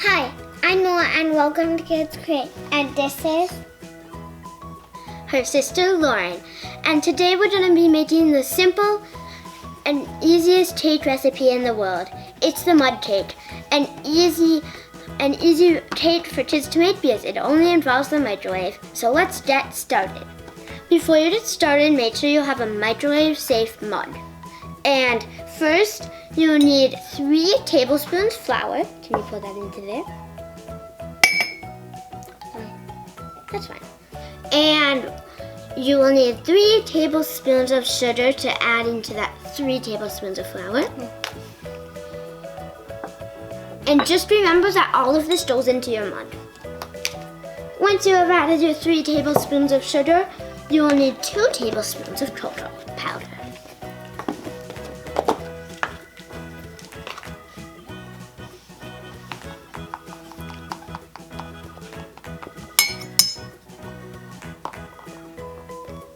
Hi, I'm Noah and welcome to Kids Create. And this is her sister Lauren. And today we're going to be making the simple and easiest cake recipe in the world. It's the mud cake. An easy cake for kids to make because it only involves the microwave. So let's get started. Before you get started, make sure you have a microwave-safe mug. And first, you'll need 3 tablespoons flour. Can you pour that into there? That's fine. And you will need 3 tablespoons of sugar to add into that 3 tablespoons of flour. And just remember that all of this goes into your mug. Once you have added your 3 tablespoons of sugar, you will need 2 tablespoons of cocoa powder.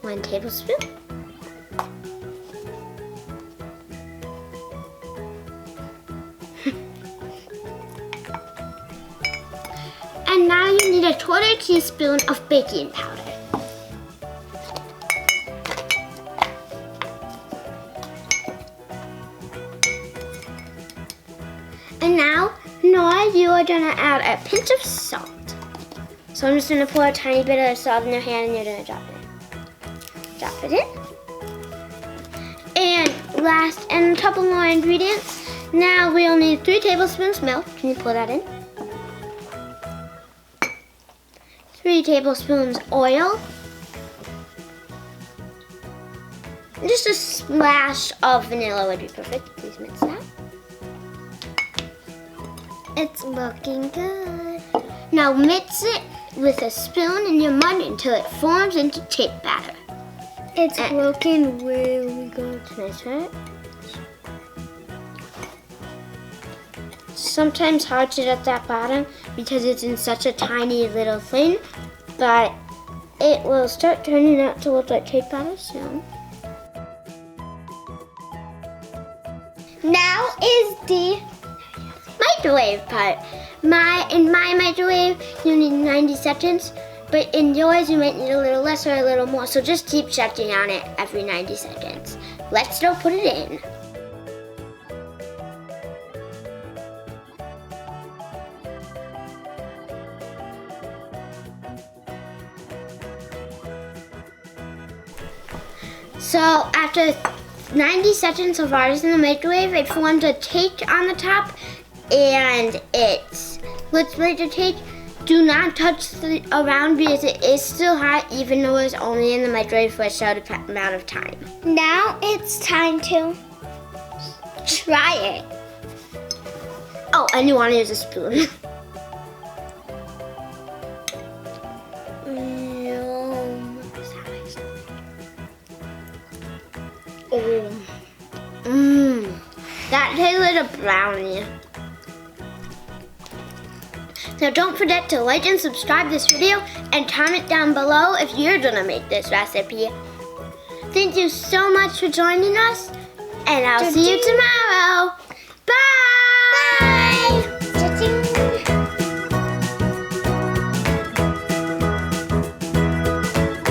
One tablespoon. And now you need a 1/4 teaspoon of baking powder. And now, Noah, you are gonna add a pinch of salt. So I'm just gonna pour a tiny bit of salt in your hand and you're gonna drop it in. Drop it in. And last, and a couple more ingredients. Now we'll need 3 tablespoons milk. Can you pour that in? 3 tablespoons oil. Just a splash of vanilla would be perfect. Please mix that. It's looking good. Now mix it with a spoon in your mug until it forms into cake batter. It's looking really good. Nice, right? Sometimes hard to get that bottom because it's in such a tiny little thing, but it will start turning out to look like cake batter soon. Now is the Microwave part. In my microwave, you need 90 seconds, but in yours, you might need a little less or a little more, so just keep checking on it every 90 seconds. Let's go put it in. So after 90 seconds of ours in the microwave, it formed a cake on the top, and let's make the cake. Do not touch around because it is still hot, even though it's only in the microwave for a short amount of time. Now it's time to try it. Oh, and you want to use a spoon. Yum. Oh. That tastes like a brownie. Now don't forget to like and subscribe this video and comment down below if you're gonna make this recipe. Thank you so much for joining us, and I'll see you tomorrow. Bye!